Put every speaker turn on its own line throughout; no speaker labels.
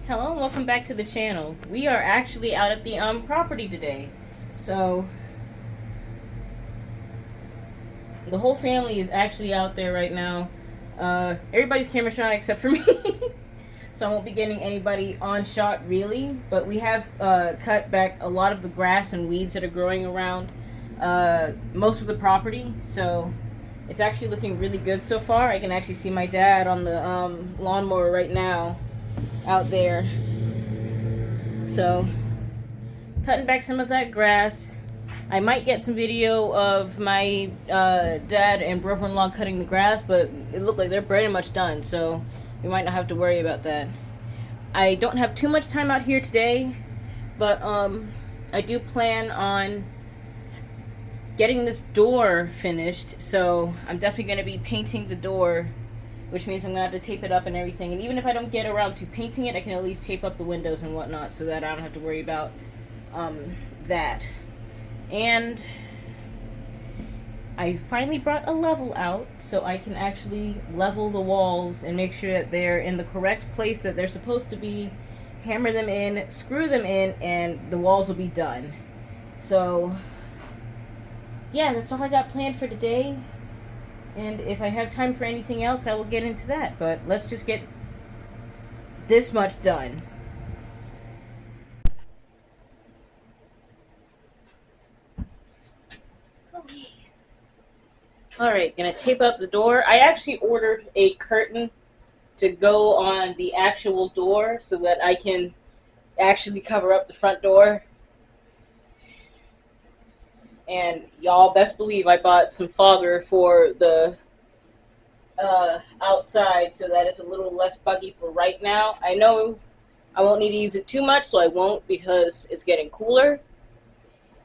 Hello and welcome back to the channel. We are actually out at the property today. So the whole family is actually out there right now. Everybody's camera shy except for me. So I won't be getting anybody on shot really, but we have cut back a lot of the grass and weeds that are growing around most of the property. So it's actually looking really good so far. I can actually see my dad on the lawnmower right now out there. So cutting back some of that grass. I might get some video of my dad and brother-in-law cutting the grass, but it looked like they're pretty much done, so we might not have to worry about that. I don't have too much time out here today, but I do plan on getting this door finished, so I'm definitely going to be painting the door, which means I'm going to have to tape it up and everything. And even if I don't get around to painting it, I can at least tape up the windows and whatnot so that I don't have to worry about that. And I finally brought a level out so I can actually level the walls and make sure that they're in the correct place that they're supposed to be, hammer them in, screw them in, and the walls will be done. So yeah, that's all I got planned for today. And if I have time for anything else, I will get into that. But let's just get this much done. Alright, gonna tape up the door. I actually ordered a curtain to go on the actual door so that I can actually cover up the front door. And y'all best believe I bought some fogger for the outside so that it's a little less buggy for right now. I know I won't need to use it too much, so I won't because it's getting cooler.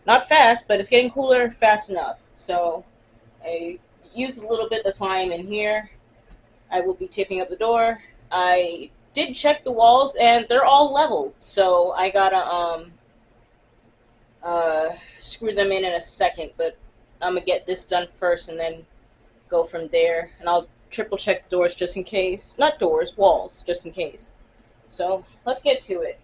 Not fast, but it's getting cooler fast enough. So I used a little bit, that's why I'm in here. I will be taping up the door. I did check the walls and they're all level, so I gotta screw them in a second, but I'm gonna get this done first and then go from there. And I'll triple check the doors just in case. Not doors, walls, just in case. So let's get to it.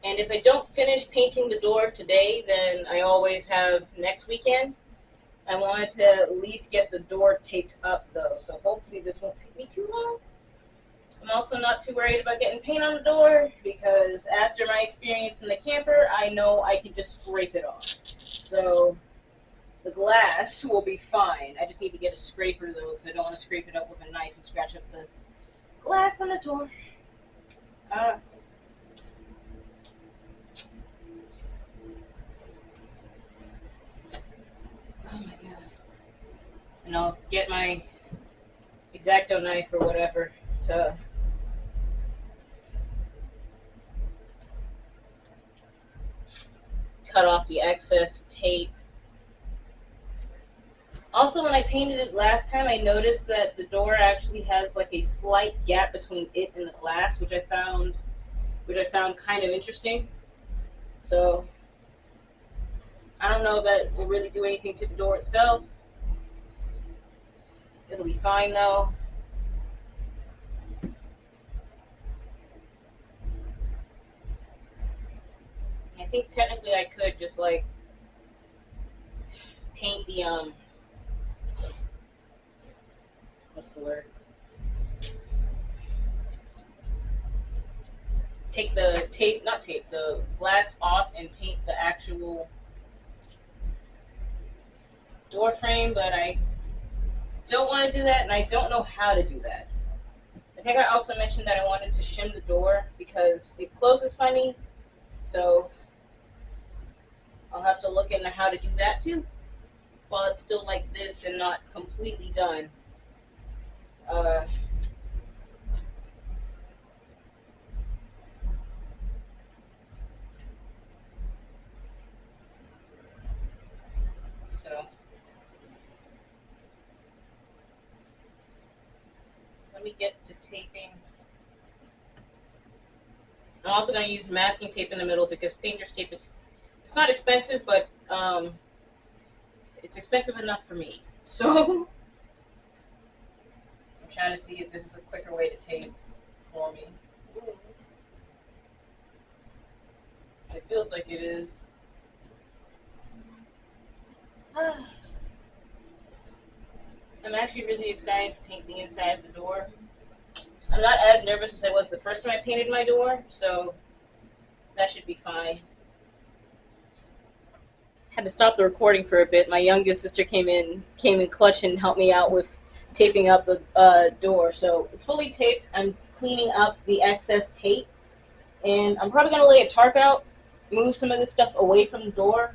And if I don't finish painting the door today, then I always have next weekend. I wanted to at least get the door taped up though, so hopefully this won't take me too long. I'm also not too worried about getting paint on the door because after my experience in the camper, I know I can just scrape it off. So the glass will be fine. I just need to get a scraper though because I don't want to scrape it up with a knife and scratch up the glass on the door. Oh my god. And I'll get my X-Acto knife or whatever to cut off the excess tape. Also, when I painted it last time, I noticed that the door actually has like a slight gap between it and the glass, which I found kind of interesting. So I don't know if that will really do anything to the door itself. It'll be fine though. I think technically I could just like paint the what's the word? take the the glass off and paint the actual door frame, but I don't want to do that, and I don't know how to do that. I think I also mentioned that I wanted to shim the door because it closes funny, so I'll have to look into how to do that too, while it's still like this and not completely done. So let me get to taping. I'm also going to use masking tape in the middle because painter's tape it's not expensive, but it's expensive enough for me. So I'm trying to see if this is a quicker way to tape for me. It feels like it is. I'm actually really excited to paint the inside of the door. I'm not as nervous as I was the first time I painted my door, so that should be fine. Had to stop the recording for a bit. My youngest sister came in clutch and helped me out with taping up the door. So it's fully taped. I'm cleaning up the excess tape, and I'm probably gonna lay a tarp out, move some of this stuff away from the door,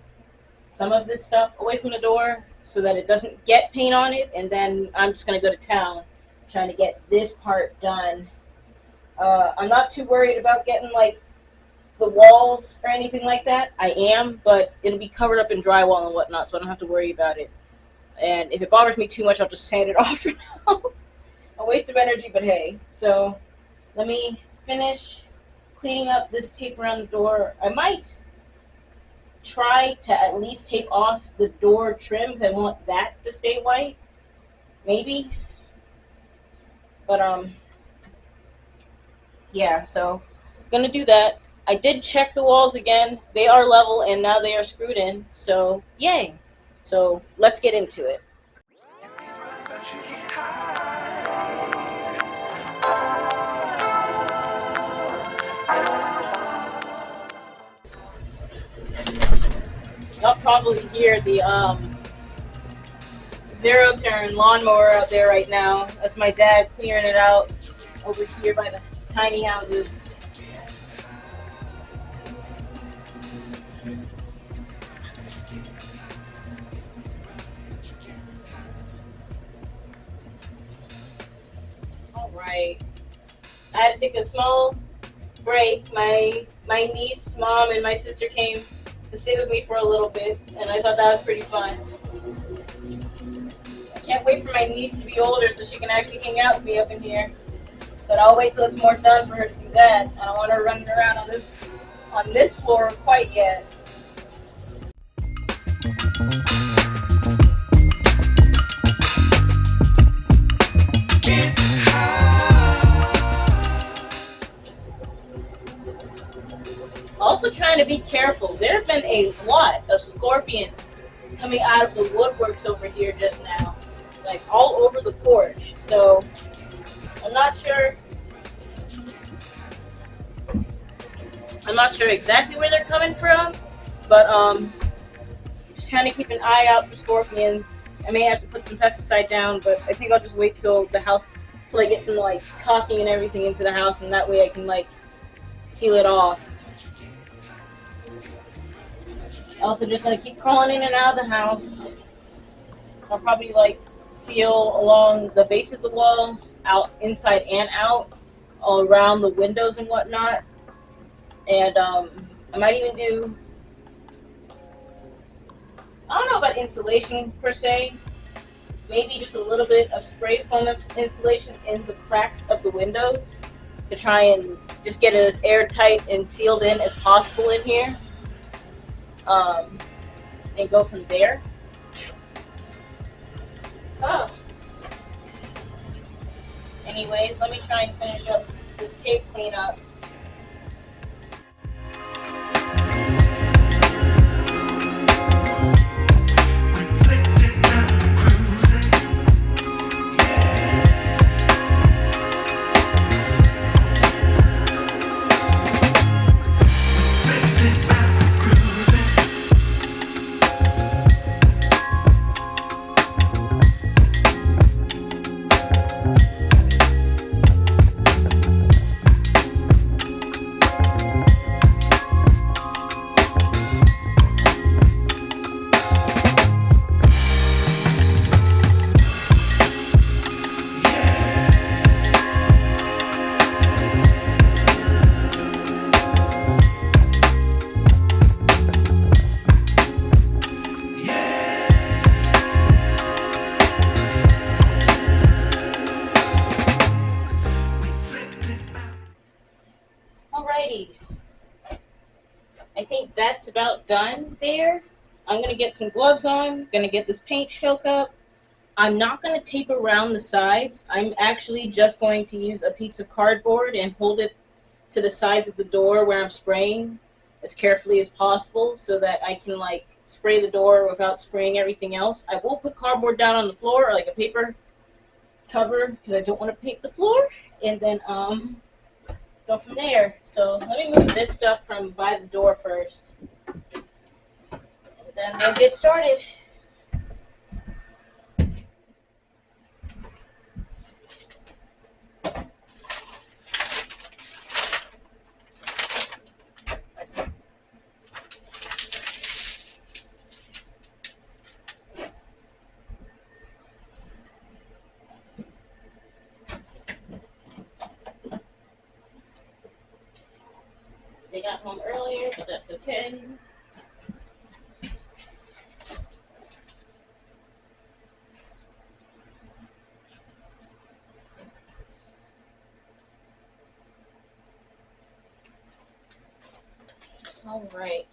so that it doesn't get paint on it, and then I'm just gonna go to town trying to get this part done. I'm not too worried about getting like the walls or anything like that. I am, but it'll be covered up in drywall and whatnot, so I don't have to worry about it. And if it bothers me too much, I'll just sand it off for now. A waste of energy, but hey. So let me finish cleaning up this tape around the door. I might try to at least tape off the door trim because I want that to stay white. Maybe. But yeah, so I'm gonna do that. I did check the walls again. They are level and now they are screwed in. So yay. So let's get into it. Y'all probably hear the zero-turn lawnmower out there right now. That's my dad clearing it out over here by the tiny houses. All right. I had to take a small break. My niece, mom, and my sister came to stay with me for a little bit, and I thought that was pretty fun. I can't wait for my niece to be older so she can actually hang out with me up in here. But I'll wait till it's more done for her to do that. I don't want her running around on this floor quite yet. Also trying to be careful. There have been a lot of scorpions coming out of the woodworks over here just now, like all over the porch. So I'm not sure exactly where they're coming from, but just trying to keep an eye out for scorpions. I may have to put some pesticide down, but I think I'll just wait till I get some like caulking and everything into the house, and that way I can like seal it off. Also just gonna keep crawling in and out of the house. I'll probably like seal along the base of the walls, out inside and out, all around the windows and whatnot. And I might even do, I don't know about insulation per se, maybe just a little bit of spray foam insulation in the cracks of the windows to try and just get it as airtight and sealed in as possible in here. And go from there. Anyways, let me try and finish up this tape cleanup. I think that's about done there. I'm going to get some gloves on, going to get this paint shook up. I'm not going to tape around the sides. I'm actually just going to use a piece of cardboard and hold it to the sides of the door where I'm spraying as carefully as possible so that I can like spray the door without spraying everything else. I will put cardboard down on the floor or like a paper cover because I don't want to paint the floor, and then go from there. So let me move this stuff from by the door first, and then we'll get started. They got home earlier, but that's okay. All right.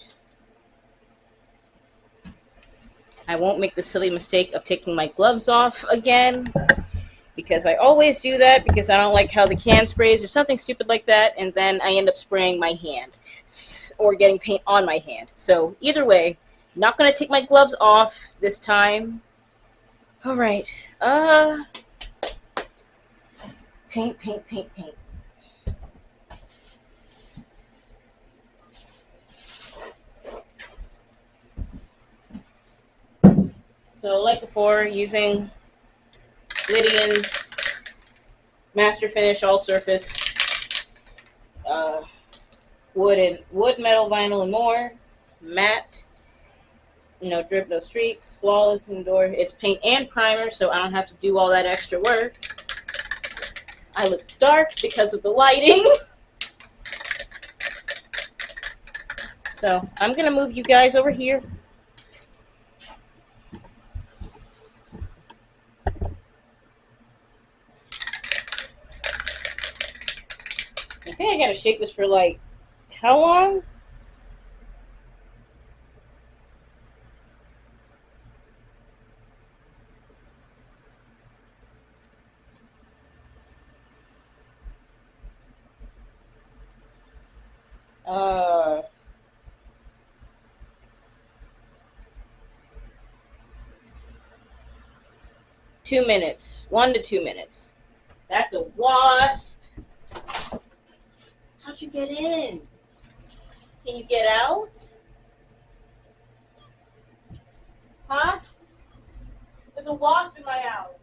I won't make the silly mistake of taking my gloves off again, because I always do that because I don't like how the can sprays or something stupid like that, and then I end up spraying my hand or getting paint on my hand. So either way, not going to take my gloves off this time. All right. Paint, paint, paint, paint. So like before, using Lydian's Master Finish All Surface wood, metal, vinyl, and more. Matte, no drip, no streaks, flawless indoor. It's paint and primer, so I don't have to do all that extra work. I look dark because of the lighting. So I'm going to move you guys over here. I think I got to shake this for like, how long? Uh, 2 minutes. 1 to 2 minutes. That's a wasp. How'd you get in? Can you get out? Huh? There's a wasp in my house.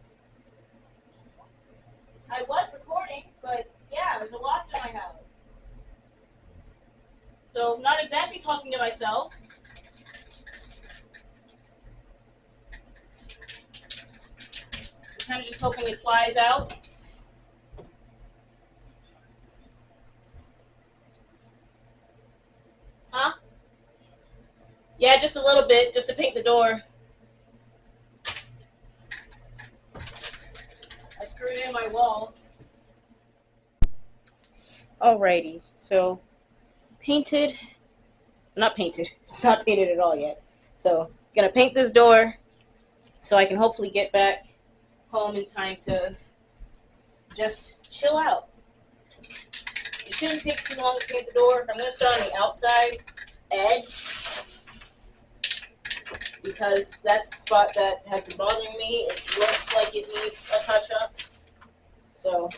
I was recording, but yeah, there's a wasp in my house. So, not exactly talking to myself. I'm kind of just hoping it flies out. Huh? Yeah, just a little bit, just to paint the door. I screwed in my walls. Alrighty, so painted. Not painted. It's not painted at all yet. So, gonna paint this door so I can hopefully get back home in time to just chill out. It shouldn't take too long to paint the door. I'm gonna start on the outside edge because that's the spot that has been bothering me. It looks like it needs a touch up. So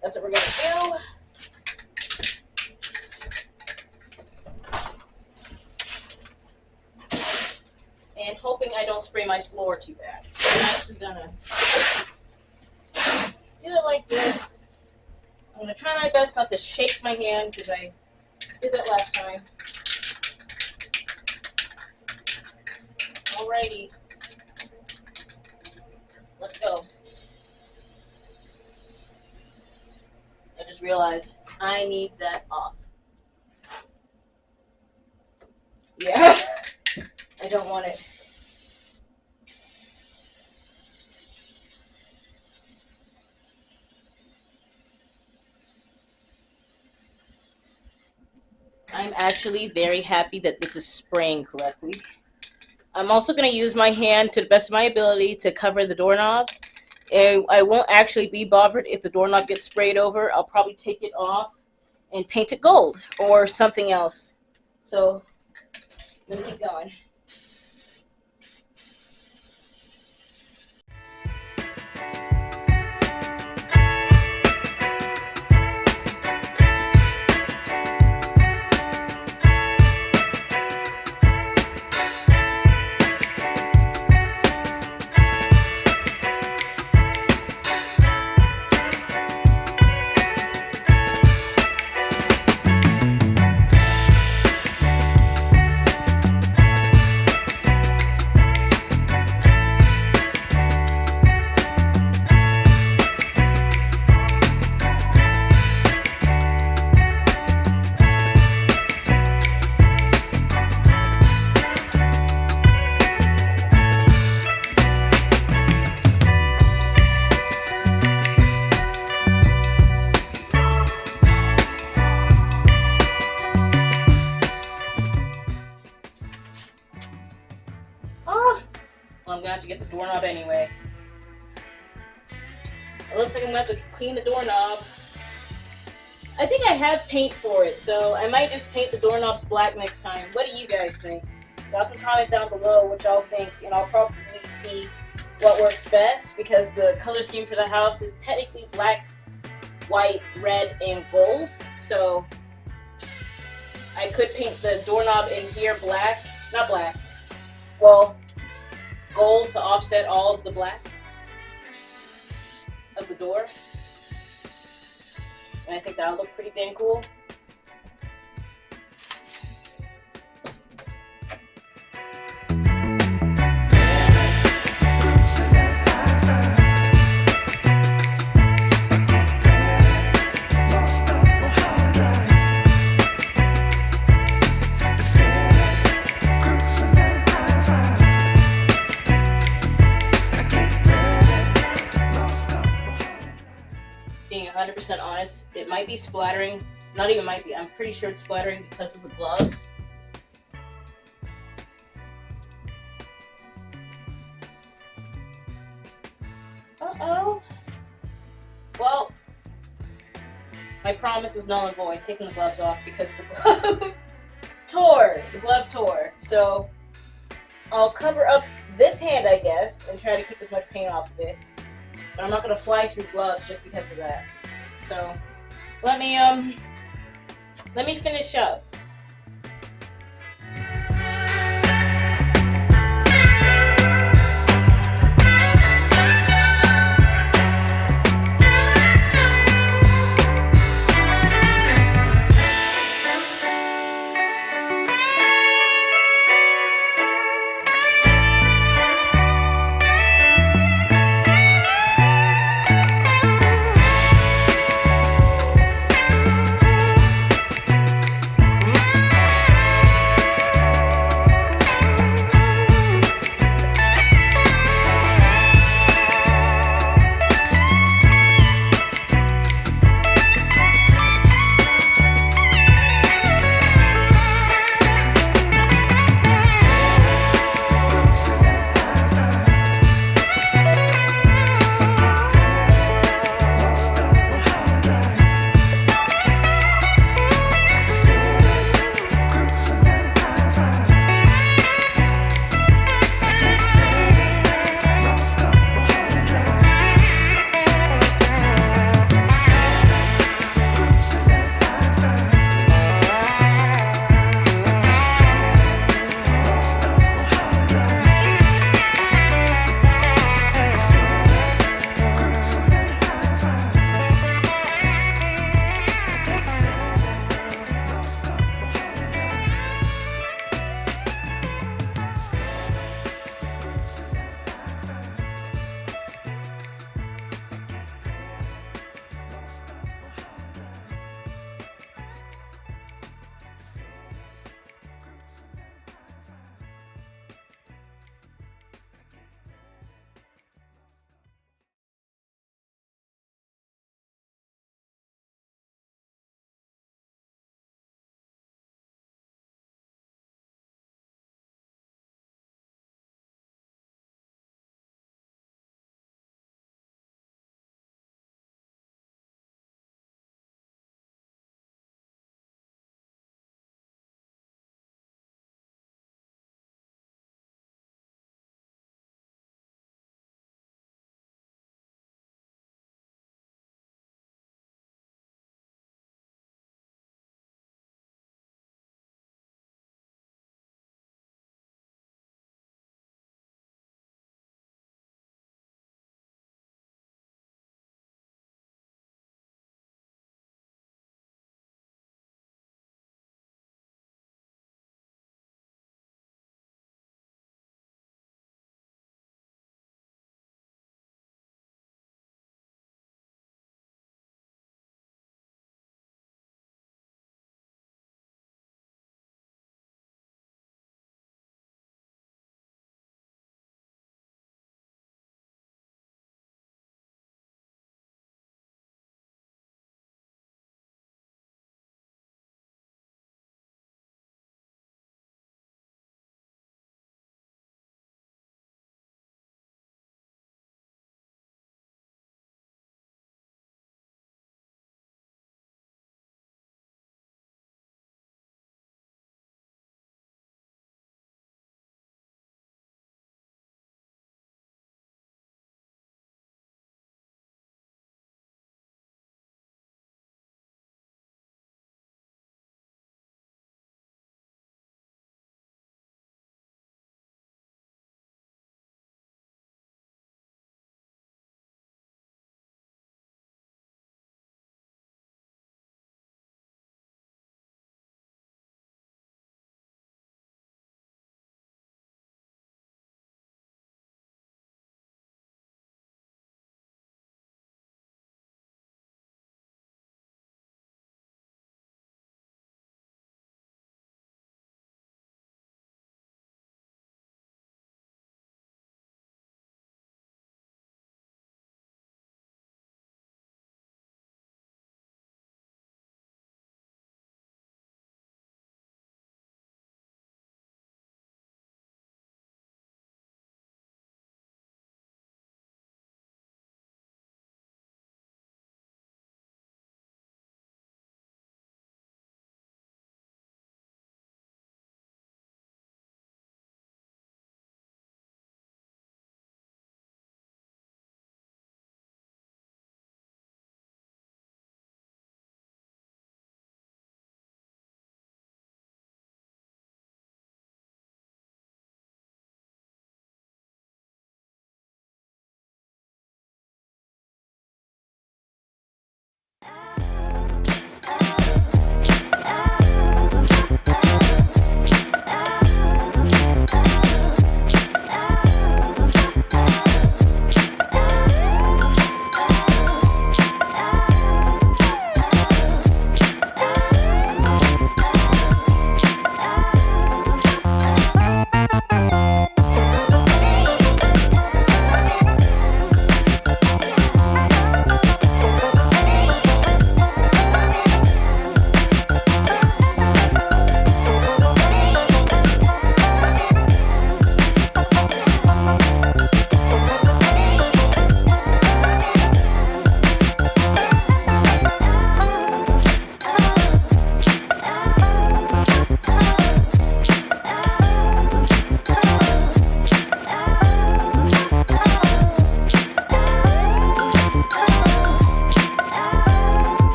that's what we're gonna do. And hoping I don't spray my floor too bad. I'm actually gonna do it like this. I'm gonna try my best not to shake my hand because I did that last time. Alrighty. Let's go. I just realized I need that off. Yeah. I don't want it. I'm actually very happy that this is spraying correctly. I'm also going to use my hand to the best of my ability to cover the doorknob. I won't actually be bothered if the doorknob gets sprayed over. I'll probably take it off and paint it gold or something else. So, let me keep going. I'm going to have to get the doorknob anyway. It looks like I'm going to have to clean the doorknob. I think I have paint for it, so I might just paint the doorknobs black next time. What do you guys think? Y'all can comment down below what y'all think, and I'll probably see what works best, because the color scheme for the house is technically black, white, red, and gold. So I could paint the doorknob in here black. Not black. Well, gold to offset all of the black of the door. And I think that'll look pretty dang cool. Being 100% honest, it might be splattering. Not even might be. I'm pretty sure it's splattering because of the gloves. Uh-oh. Well, my promise is null and void. Taking the gloves off because the glove tore. The glove tore. So I'll cover up this hand, I guess, and try to keep as much paint off of it. But I'm not going to fly through gloves just because of that. So, let me finish up.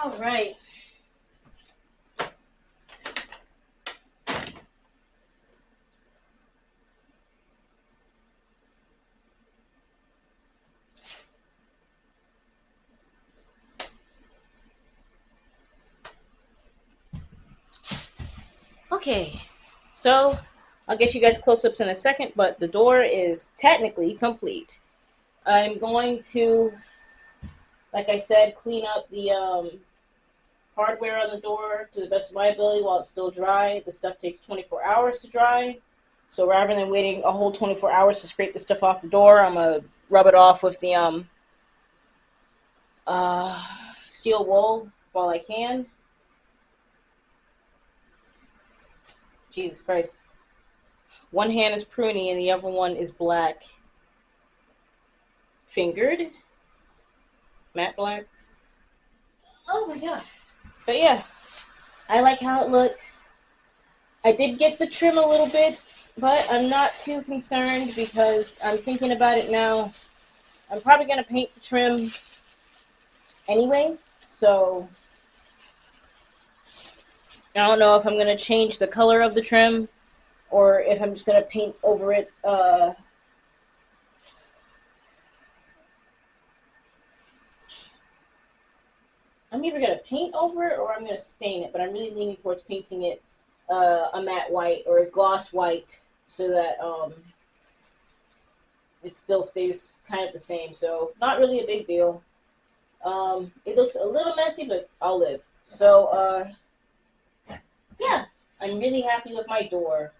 All right. Okay, so I'll get you guys close-ups in a second, but the door is technically complete. I'm going to, like I said, clean up the hardware on the door to the best of my ability while it's still dry. The stuff takes 24 hours to dry. So rather than waiting a whole 24 hours to scrape the stuff off the door, I'm going to rub it off with the uh, steel wool while I can. Jesus Christ. One hand is pruny and the other one is black. Fingered. Matte black. Oh my god. But yeah, I like how it looks. I did get the trim a little bit, but I'm not too concerned because I'm thinking about it now. I'm probably going to paint the trim anyways, so I don't know if I'm going to change the color of the trim or if I'm just going to paint over it. I'm either going to paint over it or I'm going to stain it, but I'm really leaning towards painting it a matte white or a gloss white so that it still stays kind of the same. So not really a big deal. It looks a little messy, but I'll live. So yeah, I'm really happy with my door.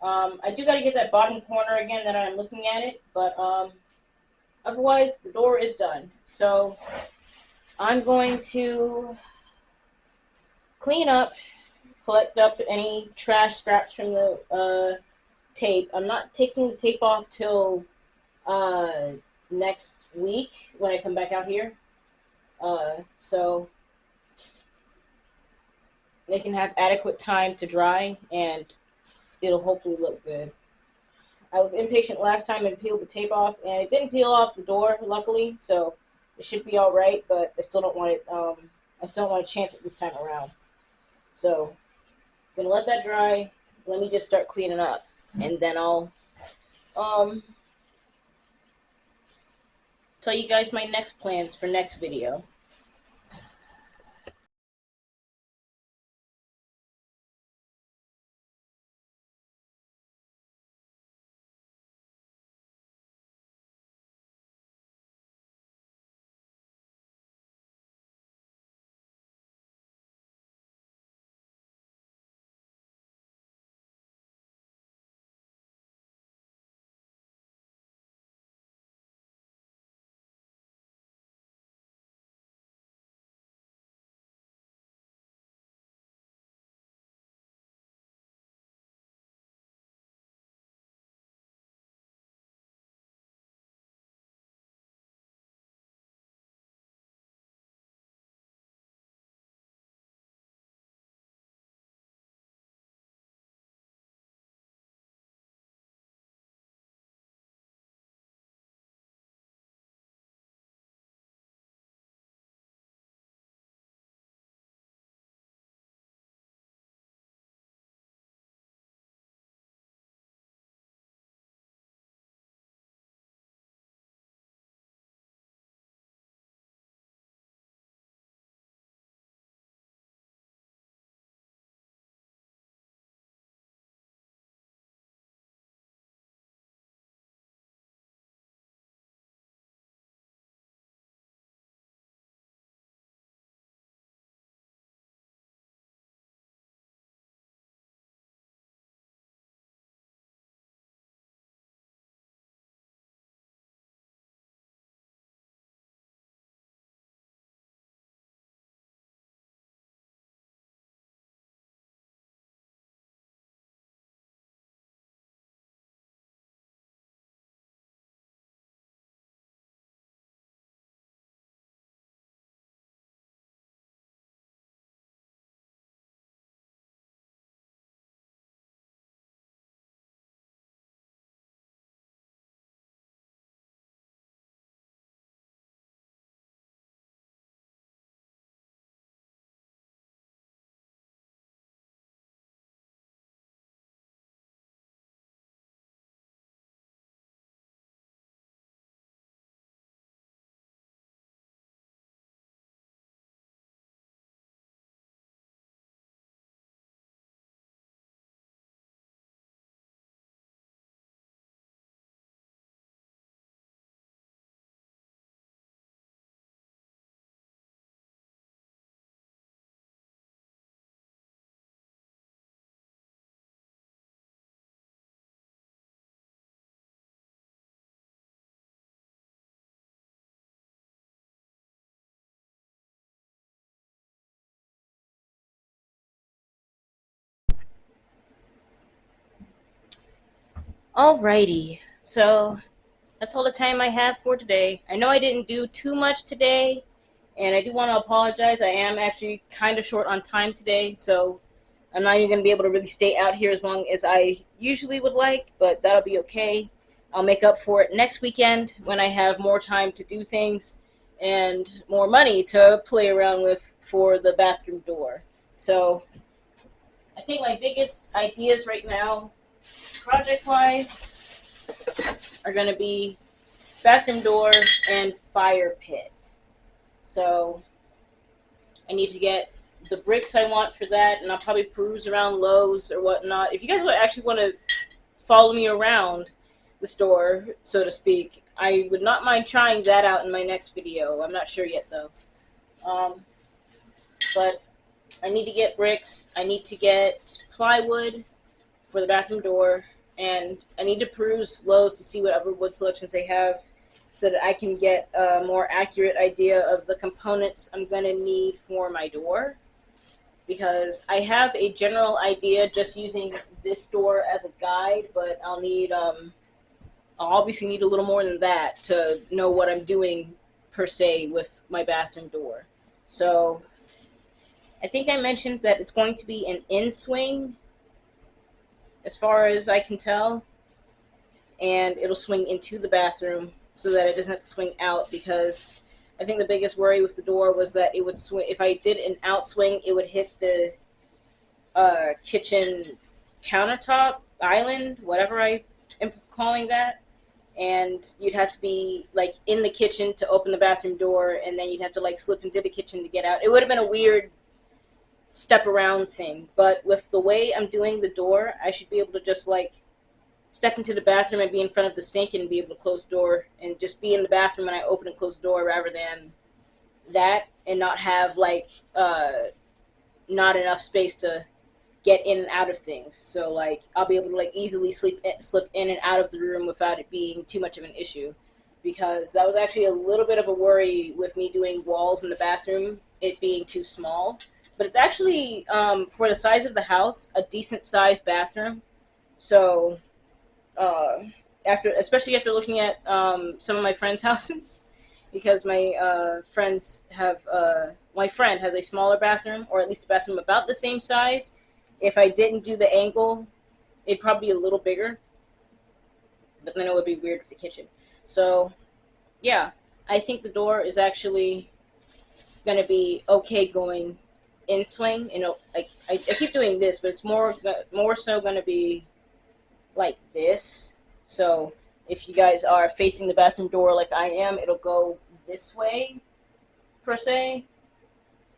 I do got to get that bottom corner again that I'm looking at it, but otherwise the door is done. So I'm going to clean up, collect up any trash scraps from the tape. I'm not taking the tape off till next week when I come back out here. So they can have adequate time to dry and it'll hopefully look good. I was impatient last time and peeled the tape off, and it didn't peel off the door, luckily, so it should be all right. But I still don't want it. I still don't want to chance it this time around. So I'm gonna let that dry. Let me just start cleaning up, and then I'll um tell you guys my next plans for next video. Alrighty, so that's all the time I have for today. I know I didn't do too much today, and I do want to apologize. I am actually kind of short on time today, so I'm not even going to be able to really stay out here as long as I usually would like, but that'll be okay. I'll make up for it next weekend when I have more time to do things and more money to play around with for the bathroom door. So I think my biggest ideas right now, project wise, are going to be bathroom door and fire pit. So I need to get the bricks I want for that, and I'll probably peruse around Lowe's or whatnot. If you guys would actually want to follow me around the store, so to speak, I would not mind trying that out in my next video. I'm not sure yet, though. But I need to get bricks. I need to get plywood for the bathroom door, and I need to peruse Lowe's to see whatever wood selections they have so that I can get a more accurate idea of the components I'm going to need for my door. Because I have a general idea just using this door as a guide, but I'll obviously need a little more than that to know what I'm doing per se with my bathroom door. So I think I mentioned that it's going to be an in-swing as far as I can tell, and it'll swing into the bathroom so that it doesn't have to swing out, because I think the biggest worry with the door was that it would swing. If I did an outswing, it would hit the kitchen countertop island, whatever I am calling that, and you'd have to be like in the kitchen to open the bathroom door, and then you'd have to like slip into the kitchen to get out. It would have been a weird step around thing, but with the way I'm doing the door, I should be able to just like step into the bathroom and be in front of the sink and be able to close the door and just be in the bathroom when I open and close the door, rather than that and not have like not enough space to get in and out of things. So like I'll be able to like easily slip in and out of the room without it being too much of an issue, because that was actually a little bit of a worry with me doing walls in the bathroom, it being too small. But it's actually for the size of the house, a decent sized bathroom. So especially after looking at some of my friends' houses, because my my friend has a smaller bathroom, or at least a bathroom about the same size. If I didn't do the angle, it'd probably be a little bigger, but then it would be weird with the kitchen. So, yeah, I think the door is actually going to be okay going in swing. You know, like I keep doing this, but it's more so going to be like this. So if you guys are facing the bathroom door like I am, it'll go this way, per se,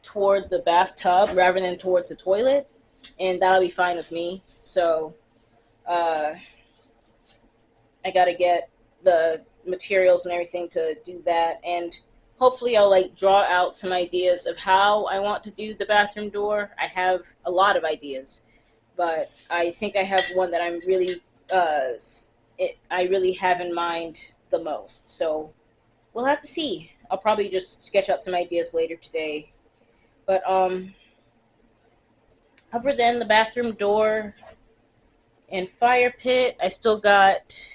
toward the bathtub rather than towards the toilet, and that'll be fine with me. So I gotta get the materials and everything to do that, and hopefully I'll like draw out some ideas of how I want to do the bathroom door. I have a lot of ideas, but I think I have one that I'm really I really have in mind the most. So we'll have to see. I'll probably just sketch out some ideas later today. But other than the bathroom door and fire pit, I still got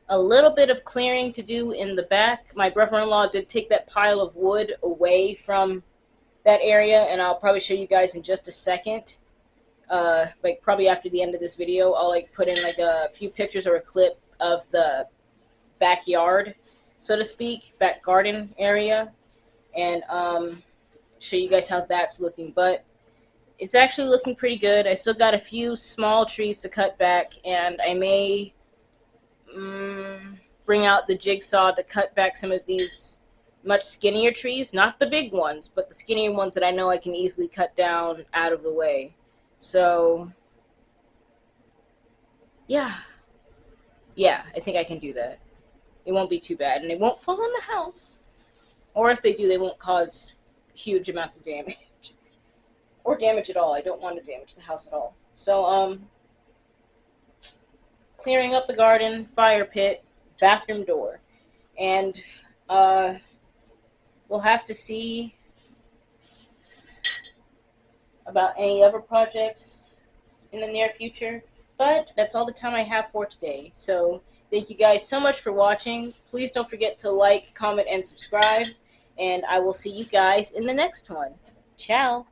a little bit of clearing to do in the back. My brother-in-law did take that pile of wood away from that area, and I'll probably show you guys in just a second. Like probably after the end of this video, I'll like put in like a few pictures or a clip of the backyard, so to speak, back garden area, and show you guys how that's looking. But it's actually looking pretty good. I still got a few small trees to cut back, and I may bring out the jigsaw to cut back some of these much skinnier trees, not the big ones, but the skinnier ones that I know I can easily cut down out of the way. So yeah, I think I can do that. It won't be too bad, and it won't fall on the house, or if they do, they won't cause huge amounts of damage or damage at all. I don't want to damage the house at all. So clearing up the garden, fire pit, bathroom door, and we'll have to see about any other projects in the near future. But that's all the time I have for today. So thank you guys so much for watching. Please don't forget to like, comment, and subscribe. And I will see you guys in the next one. Ciao.